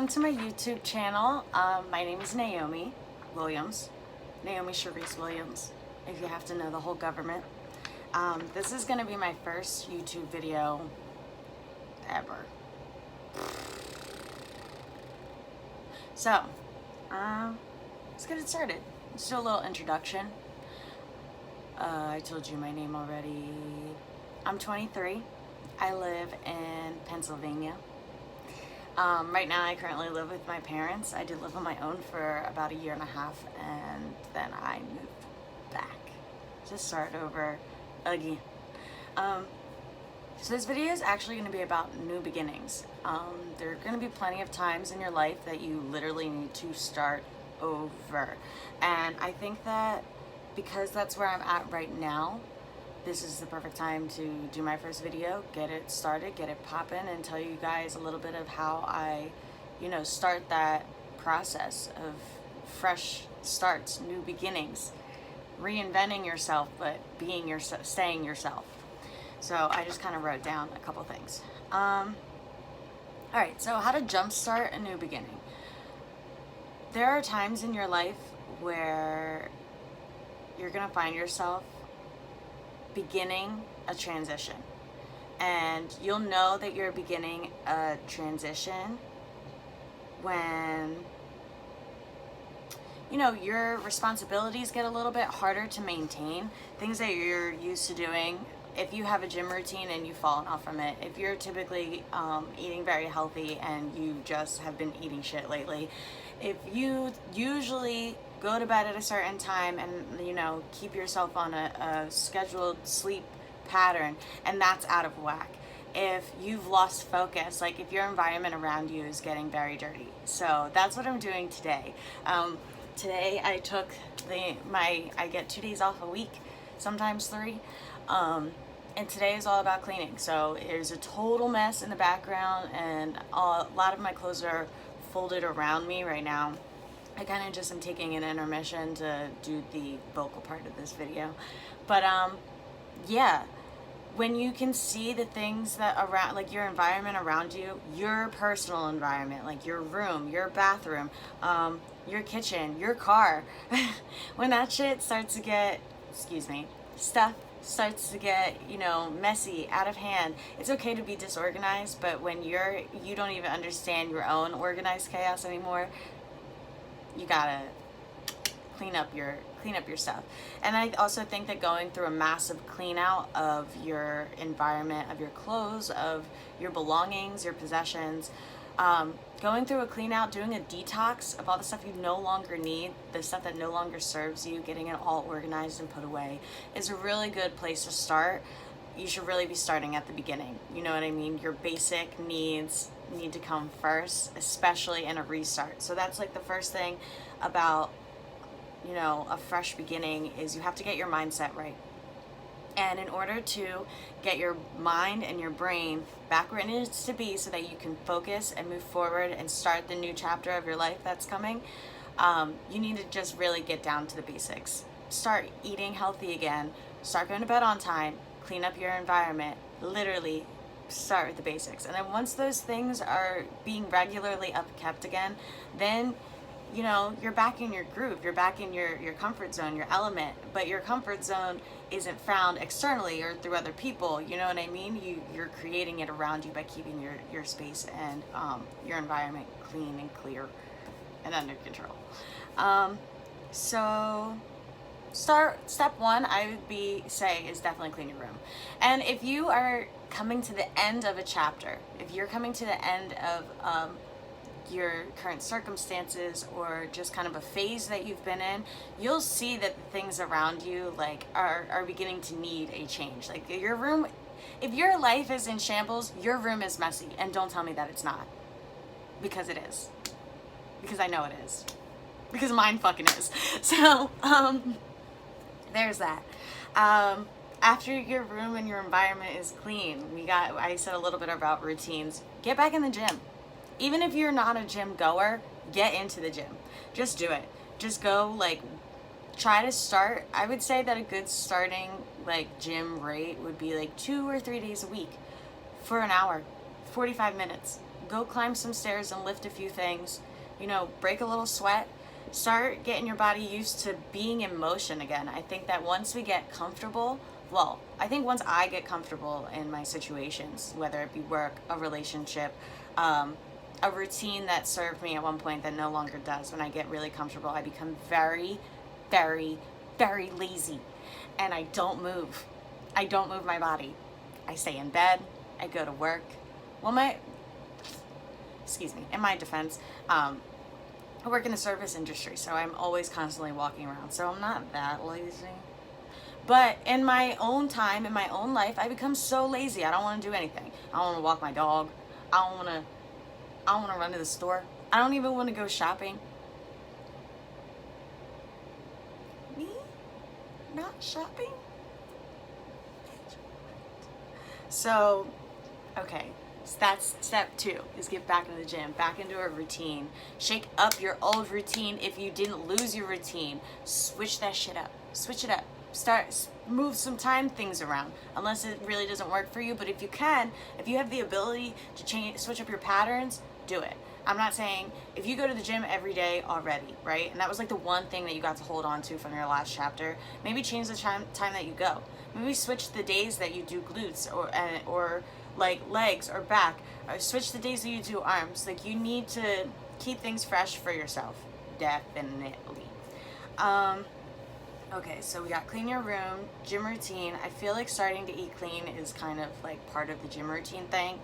welcome to my YouTube channel. My name is Naomi Williams, Naomi Sharice Williams, if you have to know the whole government. This is going to be my first YouTube video ever. So, let's get it started. Let's do a little introduction. I told you my name already. I'm 23. I live in Pennsylvania. Right now I currently live with my parents. I did live on my own for about 1.5 years, and then I moved back to start over again. So this video is actually going to be about new beginnings. There are going to be plenty of times in your life that you literally need to start over. And I think that because that's where I'm at right now, this is the perfect time to do my first video, get it started, get it popping, and tell you guys a little bit of how I, start that process of fresh starts, new beginnings, reinventing yourself, but being yourself, staying yourself. So I just kind of wrote down a couple things. All right, so how to jumpstart a new beginning. There are times in your life where you're gonna find yourself beginning a transition, and you'll know that you're beginning a transition when your responsibilities get a little bit harder to maintain, things that you're used to doing. If you have a gym routine and you've fallen off from it, if you're typically eating very healthy and you just have been eating shit lately, if you usually go to bed at a certain time and keep yourself on a scheduled sleep pattern, and that's out of whack. If you've lost focus, like if your environment around you is getting very dirty. So that's what I'm doing today. Today I took I get 2 days off a week, sometimes 3. And today is all about cleaning. So there's a total mess in the background, and a lot of my clothes are folded around me right now. I kind of just am taking an intermission to do the vocal part of this video. But yeah, when you can see the things that around, like your environment around you, your personal environment, like your room, your bathroom, your kitchen, your car, when that shit starts to get, stuff starts to get, messy, out of hand, it's okay to be disorganized, but when you don't even understand your own organized chaos anymore, you gotta clean up your stuff. And I also think that going through a massive clean out of your environment, of your clothes, of your belongings, your possessions, going through a clean out, doing a detox of all the stuff you no longer need, the stuff that no longer serves you, getting it all organized and put away is a really good place to start. You should really be starting at the beginning. You know what I mean? Your basic needs need to come first, especially in a restart. So that's like the first thing about, a fresh beginning is you have to get your mindset right. And in order to get your mind and your brain back where it needs to be so that you can focus and move forward and start the new chapter of your life that's coming, you need to just really get down to the basics. Start eating healthy again, start going to bed on time, clean up your environment, literally start with the basics. And then once those things are being regularly upkept again, then you're back in your groove, you're back in your comfort zone, your element. But your comfort zone isn't found externally or through other people, you know what I mean? You're creating it around you by keeping your space and your environment clean and clear and under control. So step 1, I would say is definitely clean your room. And if you are coming to the end of a chapter, if you're coming to the end of your current circumstances or just kind of a phase that you've been in, you'll see that the things around you are beginning to need a change. Like your room, if your life is in shambles, your room is messy, and don't tell me that it's not, because it is, because I know it is, because mine fucking is. So there's that. After your room and your environment is clean, I said a little bit about routines. Get back in the gym. Even if you're not a gym goer, get into the gym. Just do it. Just go, try to start. I would say that a good starting, gym rate would be 2 or 3 days a week for an hour, 45 minutes. go climb some stairs and lift a few things, break a little sweat. Start getting your body used to being in motion again. I think that once we get comfortable, I think once I get comfortable in my situations, whether it be work, a relationship, a routine that served me at one point that no longer does, when I get really comfortable, I become very, very, very lazy. And I don't move. I don't move my body. I stay in bed. I go to work. In my defense, I work in the service industry, so I'm always constantly walking around. So I'm not that lazy. But in my own time, in my own life, I become so lazy. I don't want to do anything. I don't want to walk my dog. I don't want to run to the store. I don't even want to go shopping. Me? Not shopping? So, okay. So that's step 2, is get back into the gym, back into a routine. Shake up your old routine. If you didn't lose your routine, switch that shit up. Switch it up. Move some time things around, unless it really doesn't work for you. But if you have the ability to switch up your patterns, do it. I'm not saying if you go to the gym every day already, right? And that was like the one thing that you got to hold on to from your last chapter. Maybe change the time that you go. Maybe switch the days that you do glutes or like legs or back. Or switch the days that you do arms. Like, you need to keep things fresh for yourself. Definitely. Okay, so we got clean your room, gym routine. I feel like starting to eat clean is kind of like part of the gym routine thing.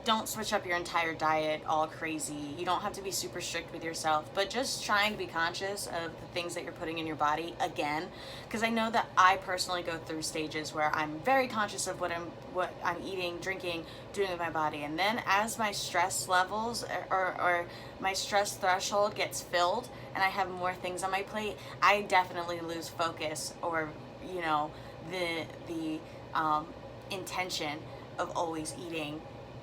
Don't switch up your entire diet all crazy. You don't have to be super strict with yourself, but just trying to be conscious of the things that you're putting in your body again. Because I know that I personally go through stages where I'm very conscious of what I'm eating, drinking, doing with my body. And then as my stress levels or my stress threshold gets filled and I have more things on my plate, I definitely lose focus or, the intention of always eating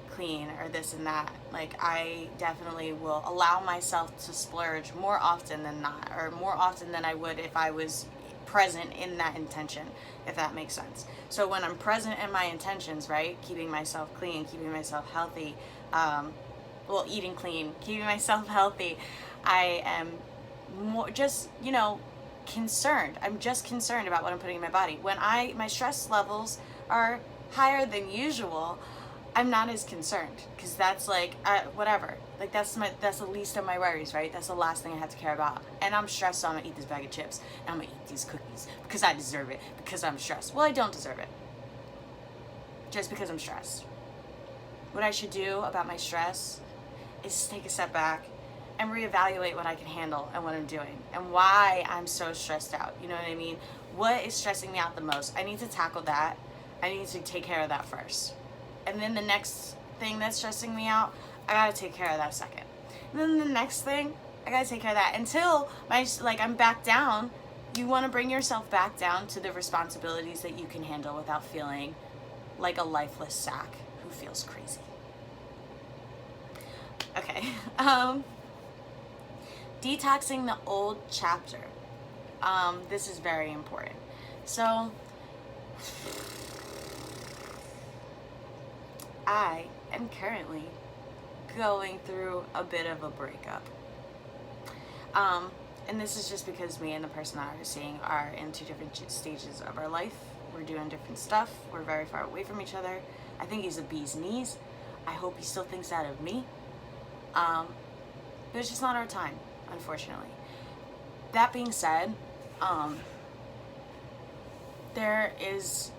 clean or this and that. Like, I definitely will allow myself to splurge more often than not, or more often than I would if I was present in that intention, if that makes sense. So when I'm present in my intentions, right, keeping myself clean, keeping myself healthy, eating clean, keeping myself healthy, I am more just, concerned. I'm just concerned about what I'm putting in my body. When my stress levels are higher than usual, I'm not as concerned, because that's like, whatever. Like, that's the least of my worries, right? That's the last thing I have to care about. And I'm stressed, so I'm gonna eat this bag of chips, and I'm gonna eat these cookies, because I deserve it, because I'm stressed. Well, I don't deserve it. Just because I'm stressed. What I should do about my stress is take a step back and reevaluate what I can handle and what I'm doing, and why I'm so stressed out. You know what I mean? What is stressing me out the most? I need to tackle that. I need to take care of that first. And then the next thing that's stressing me out, I gotta take care of that second. And then the next thing, I gotta take care of that until I'm back down. You wanna bring yourself back down to the responsibilities that you can handle without feeling like a lifeless sack who feels crazy. Okay, detoxing the old chapter. This is very important. So, I am currently going through a bit of a breakup. And this is just because me and the person I was seeing are in 2 different stages of our life. We're doing different stuff. We're very far away from each other. I think he's a bee's knees. I hope he still thinks that of me. But it's just not our time, unfortunately. That being said, there is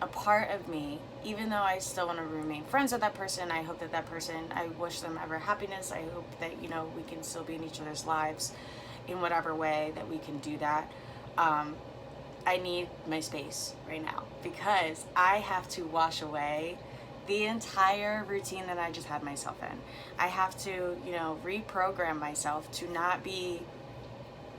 a part of me, even though I still want to remain friends with that person, I hope that person, I wish them ever happiness. I hope that, we can still be in each other's lives in whatever way that we can do that. I need my space right now, because I have to wash away the entire routine that I just had myself in. I have to, reprogram myself to not be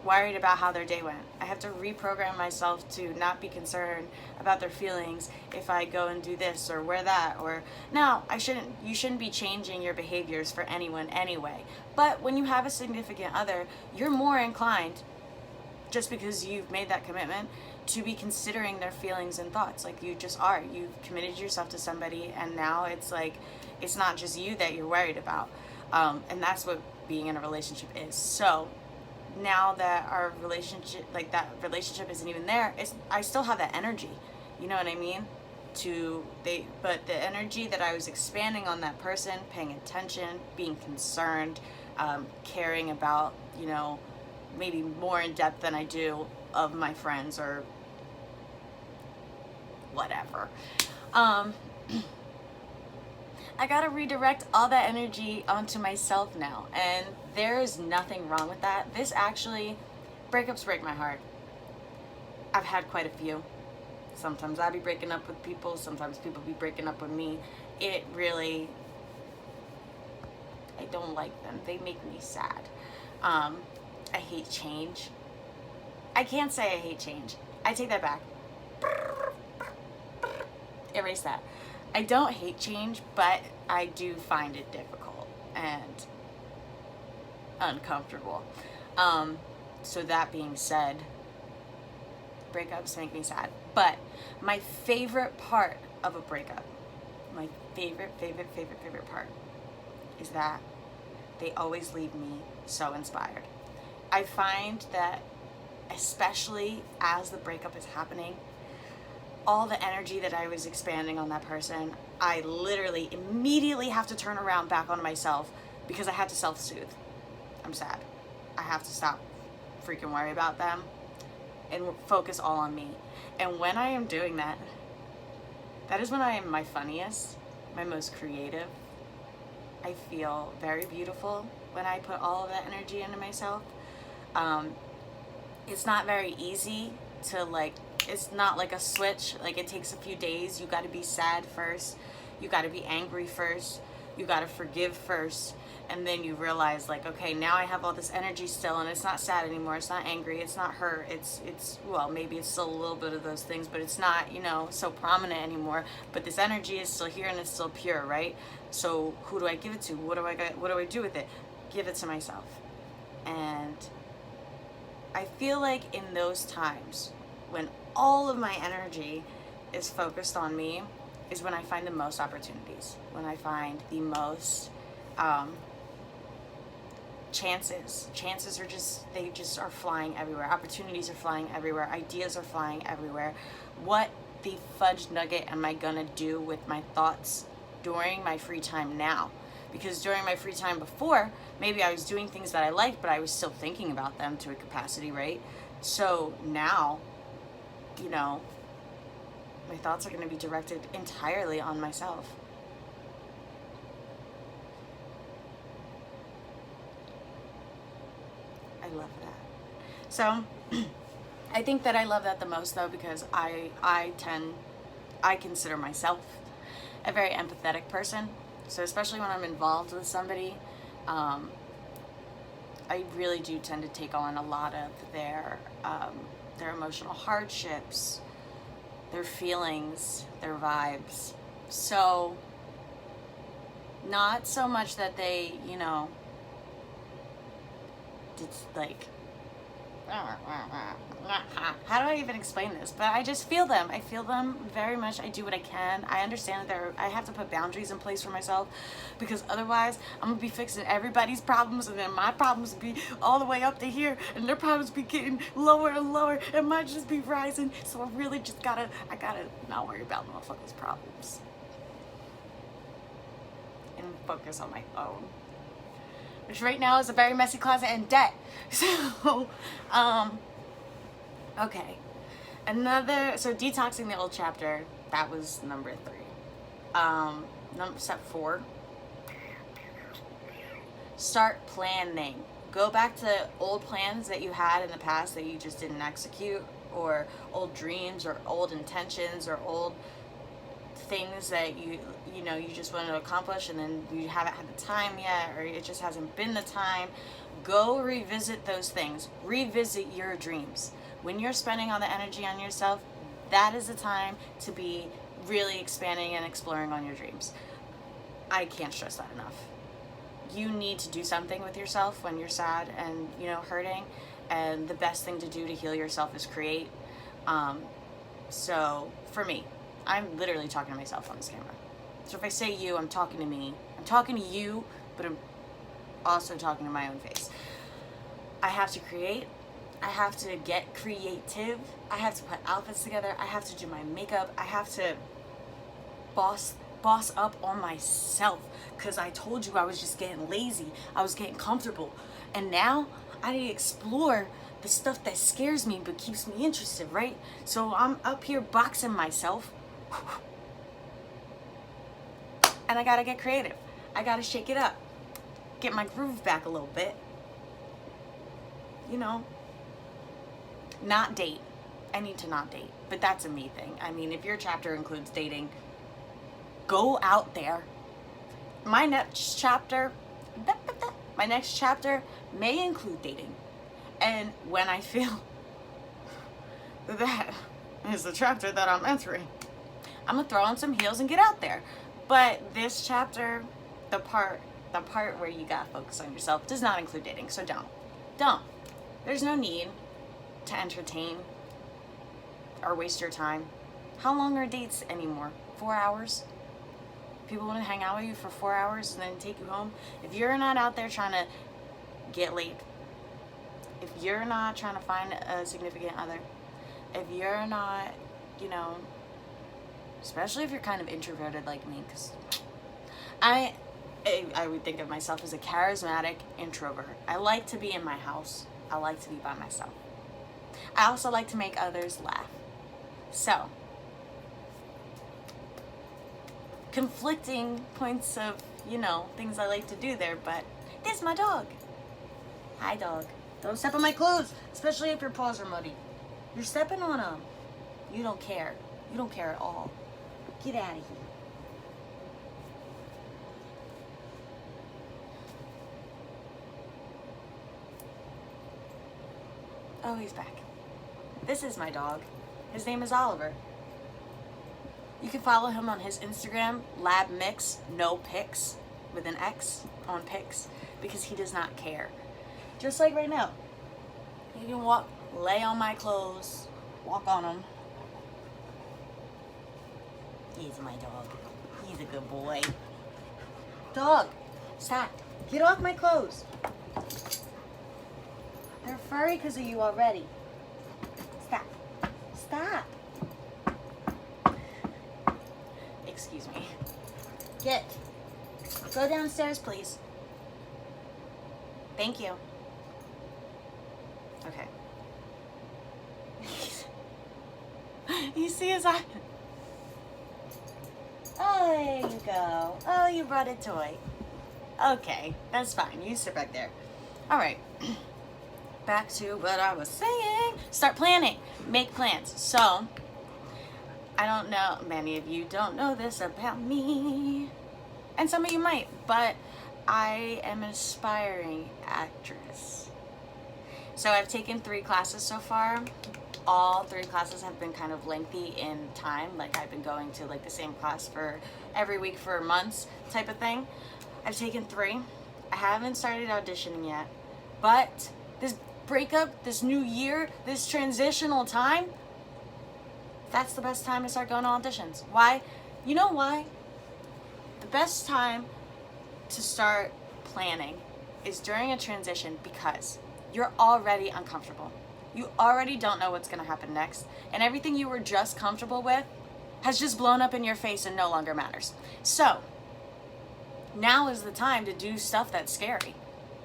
worried about how their day went. I have to reprogram myself to not be concerned about their feelings if I go and do this or wear that, or no, you shouldn't be changing your behaviors for anyone anyway. But when you have a significant other, you're more inclined, just because you've made that commitment, to be considering their feelings and thoughts. Like, you just are. You've committed yourself to somebody, and now it's like, it's not just you that you're worried about. And that's what being in a relationship is. So now that our relationship, like that relationship isn't even there, I still have that energy. You know what I mean? But the energy that I was expanding on that person, paying attention, being concerned, caring about, you know, maybe more in depth than I do of my friends or whatever. I gotta redirect all that energy onto myself now, and there is nothing wrong with that. This actually, breakups break my heart. I've had quite a few. Sometimes I be breaking up with people, sometimes people be breaking up with me. It really, I don't like them. They make me sad. I hate change. I can't say I hate change. I take that back. Erase that. I don't hate change, but I do find it difficult and uncomfortable. So that being said, breakups make me sad. But my favorite part of a breakup, my favorite part, is that they always leave me so inspired. I find that, especially as the breakup is happening, all the energy that I was expanding on that person, I literally immediately have to turn around back on myself because I had to self-soothe. I'm sad. I have to stop freaking worry about them and focus all on me. And when I am doing that, that is when I am my funniest, my most creative. I feel very beautiful when I put all of that energy into myself. It's not very easy to, like, it's not like a switch. Like, it takes a few days. You got to be sad first. You got to be angry first. You got to forgive first. And then you realize, like, okay, now I have all this energy still, and it's not sad anymore. It's not angry. It's not hurt. It's well, maybe it's still a little bit of those things, but it's not, you know, so prominent anymore. But this energy is still here and it's still pure, right? So who do I give it to? What do I do with it? Give it to myself. And I feel like in those times when all of my energy is focused on me is when I find the most opportunities, when I find the most chances are just are flying everywhere. Opportunities are flying everywhere. Ideas are flying everywhere. What the fudge nugget am I gonna do with my thoughts during my free time now? Because during my free time before, maybe I was doing things that I liked, but I was still thinking about them to a capacity, right? So now, you know, my thoughts are going to be directed entirely on myself. I love that. So I think that I love that the most, though, because I consider myself a very empathetic person. So especially when I'm involved with somebody, I really do tend to take on a lot of their emotional hardships, their feelings, their vibes. So not so much that they, you know, it's like, how do I even explain this? But I just feel them. I feel them very much. I do what I can. I understand that I have to put boundaries in place for myself, because otherwise I'm gonna be fixing everybody's problems, and then my problems will be all the way up to here, and their problems be getting lower and lower, and mine just be rising. So I really just gotta not worry about motherfuckers' problems and focus on my own, which right now is a very messy closet and debt. So, okay. So detoxing the old chapter, that was number 3. Step 4, start planning. Go back to old plans that you had in the past that you just didn't execute, or old dreams, or old intentions, or old things that you just wanted to accomplish, and then you haven't had the time yet, or it just hasn't been the time. Go revisit those things. Revisit your dreams. When you're spending all the energy on yourself, that is the time to be really expanding and exploring on your dreams. I can't stress that enough. You need to do something with yourself when you're sad and, you know, hurting, and the best thing to do to heal yourself is create. So for me, I'm literally talking to myself on this camera. So if I say you, I'm talking to me. I'm talking to you, but I'm also talking to my own face. I have to create. I have to get creative. I have to put outfits together. I have to do my makeup. I have to boss up on myself, because I told you I was just getting lazy. I was getting comfortable. And now I need to explore the stuff that scares me but keeps me interested, right? So I'm up here boxing myself. And I gotta get creative. I gotta shake it up. Get my groove back a little bit. You know, not date. I need to not date. But that's a me thing. I mean, if your chapter includes dating, go out there. My next chapter may include dating. And when I feel that is the chapter that I'm entering, I'm gonna throw on some heels and get out there. But this chapter, the part where you gotta focus on yourself, does not include dating. So don't. There's no need to entertain or waste your time. How long are dates anymore? 4 hours? People want to hang out with you for 4 hours and then take you home. If you're not out there trying to get laid, if you're not trying to find a significant other, if you're not, you know, especially if you're kind of introverted like me, because I would think of myself as a charismatic introvert. I like to be in my house. I like to be by myself. I also like to make others laugh. So, conflicting points of, you know, things I like to do there, but this is my dog. Hi, dog. Don't step on my clothes, especially if your paws are muddy. You're stepping on them. You don't care. You don't care at all. Get out of here. Oh, he's back. This is my dog. His name is Oliver. You can follow him on his Instagram, labmix, no pics, with an X on pics, because he does not care. Just like right now. You can lay on my clothes, walk on them. He's my dog. He's a good boy. Dog, stop. Get off my clothes. They're furry because of you already. Stop. Stop. Excuse me. Go downstairs, please. Thank you. Okay. You see his eye? Oh, there you go. Oh, you brought a toy. Okay, that's fine. You sit back there. All right. Back to what I was saying. Start planning. Make plans. So, I don't know, many of you don't know this about me, and some of you might, but I am an aspiring actress. So I've taken 3 classes so far. All 3 classes have been kind of lengthy in time. Like, I've been going to like the same class for every week for months type of thing. I've taken 3. I haven't started auditioning yet, but this breakup, this new year, this transitional time, that's the best time to start going to auditions. Why? You know why? The best time to start planning is during a transition, because you're already uncomfortable. You already don't know what's going to happen next, and everything you were just comfortable with has just blown up in your face and no longer matters. So, now is the time to do stuff that's scary,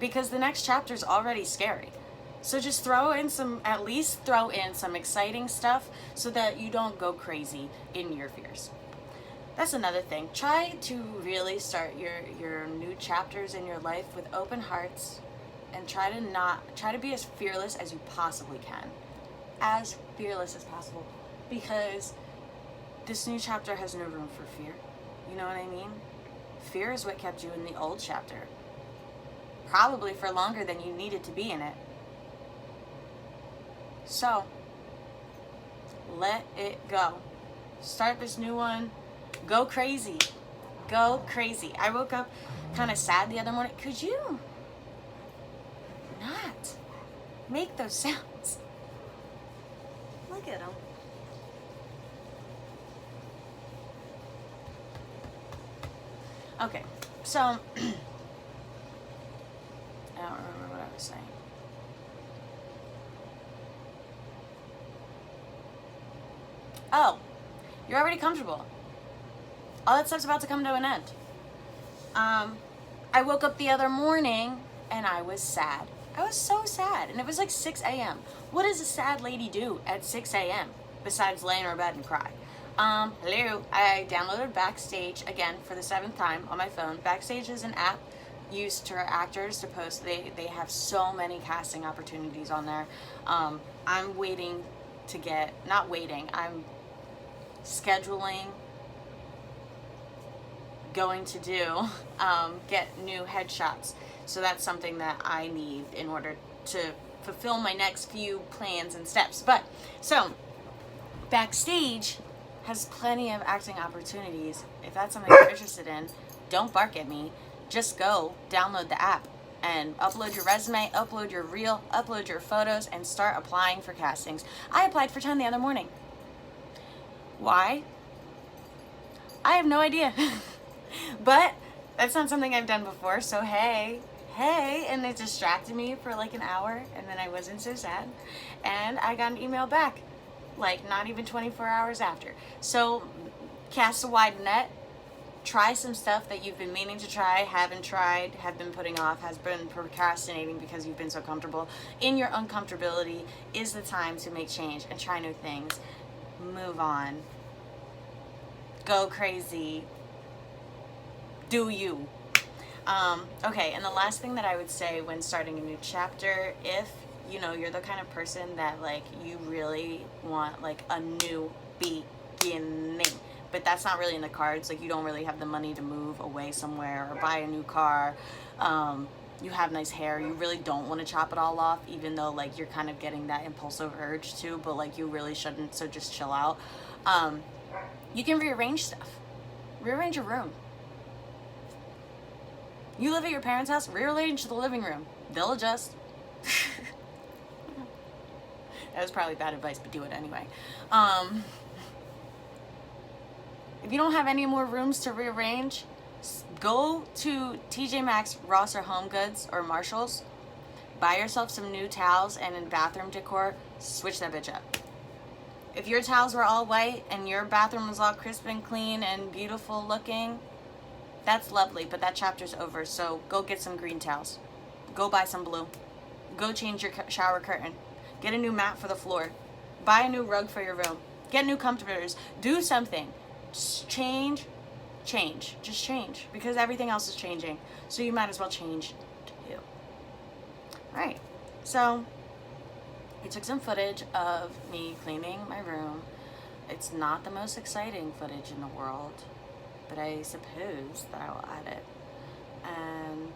because the next chapter is already scary. So just at least throw in some exciting stuff so that you don't go crazy in your fears. That's another thing. Try to really start your new chapters in your life with open hearts, and try to be as fearless as you possibly can. As fearless as possible. Because this new chapter has no room for fear. You know what I mean? Fear is what kept you in the old chapter. Probably for longer than you needed to be in it. So, let it go. Start this new one. Go crazy. Go crazy. I woke up kind of sad the other morning. Could you not make those sounds? Look at them. Okay, so I don't remember what I was saying. Oh, you're already comfortable. All that stuff's about to come to an end. I woke up the other morning and I was sad. I was so sad, and it was like 6 a.m. What does a sad lady do at 6 a.m. besides lay in her bed and cry? Hello, I downloaded Backstage again for the 7th time on my phone. Backstage is an app used for actors to post. They have so many casting opportunities on there. I'm waiting to get, not waiting, I'm scheduling, going to do, get new headshots. So that's something that I need in order to fulfill my next few plans and steps. But, so, Backstage has plenty of acting opportunities. If that's something you're interested in, don't bark at me. Just go download the app and upload your resume, upload your reel, upload your photos, and start applying for castings. I applied for 10 the other morning. Why? I have no idea. But that's not something I've done before, so hey, and it distracted me for like an hour, and then I wasn't so sad, and I got an email back, like not even 24 hours after. So cast a wide net, try some stuff that you've been meaning to try, haven't tried, have been putting off, has been procrastinating because you've been so comfortable. In your uncomfortability is the time to make change and try new things. Move on. Go crazy. Do you. Okay, and the last thing that I would say when starting a new chapter, if you know you're the kind of person that like you really want like a new beginning, but that's not really in the cards, like you don't really have the money to move away somewhere or buy a new car, you have nice hair, you really don't want to chop it all off, even though like you're kind of getting that impulsive urge to, but like you really shouldn't, so just chill out. You can rearrange stuff. Rearrange your room. You live at your parents' house, rearrange the living room. They'll adjust. That was probably bad advice, but do it anyway. If you don't have any more rooms to rearrange, go to TJ Maxx, Ross, or Home Goods, or Marshalls. Buy yourself some new towels and in bathroom decor, switch that bitch up. If your towels were all white and your bathroom was all crisp and clean and beautiful looking, that's lovely, but that chapter's over, so go get some green towels. Go buy some blue. Go change your shower curtain. Get a new mat for the floor. Buy a new rug for your room. Get new comforters. Do something. Just change. Just change, because everything else is changing, so you might as well change too. Alright, so I took some footage of me cleaning my room. It's not the most exciting footage in the world, but I suppose that I will add it. And,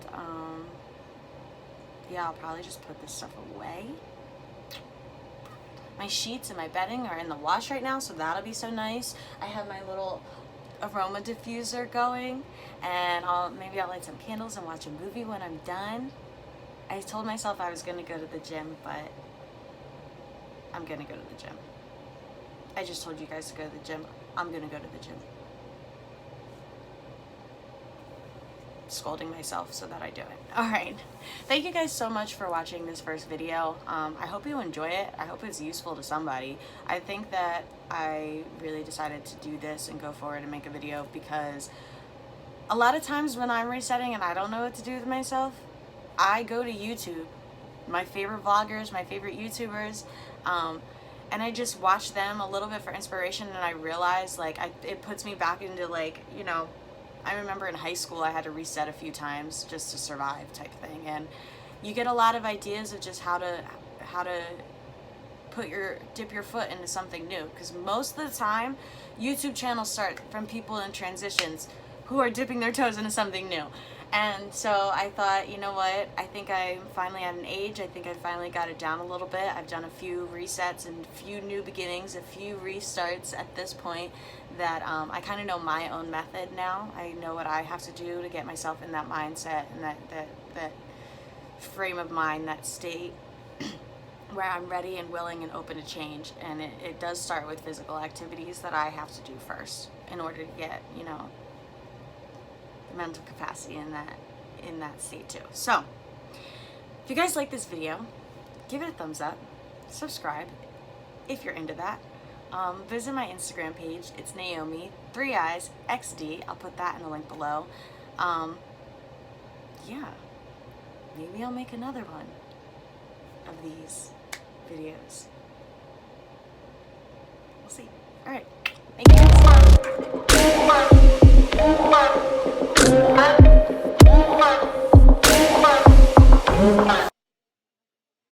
yeah, I'll probably just put this stuff away. My sheets and my bedding are in the wash right now, so that'll be so nice. I have my little aroma diffuser going, and maybe I'll light some candles and watch a movie when I'm done. I told myself I was going to go to the gym, but I'm going to go to the gym. I just told you guys to go to the gym. I'm going to go to the gym. Scolding myself so that I do it. Alright, thank you guys so much for watching this first video. I hope you enjoy it. I hope it's useful to somebody. I think that I really decided to do this and go forward and make a video because a lot of times when I'm resetting and I don't know what to do with myself, I go to YouTube, my favorite vloggers, my favorite YouTubers, and I just watch them a little bit for inspiration, and I realize like it puts me back into like, you know, I remember in high school I had to reset a few times just to survive type thing, and you get a lot of ideas of just how to dip your foot into something new, because most of the time YouTube channels start from people in transitions who are dipping their toes into something new. And so I thought, you know what, I think I'm finally at an age, I think I finally got it down a little bit. I've done a few resets and a few new beginnings, a few restarts at this point that I kind of know my own method now. I know what I have to do to get myself in that mindset and that frame of mind, that state where I'm ready and willing and open to change. And it does start with physical activities that I have to do first in order to get, you know, mental capacity in that state too. So if you guys like this video, give it a thumbs up, subscribe if you're into that. Visit my Instagram page. It's Naomi 3 Eyes XD. I'll put that in the link below. Yeah, maybe I'll make another one of these videos. We'll see. All right. Thank you.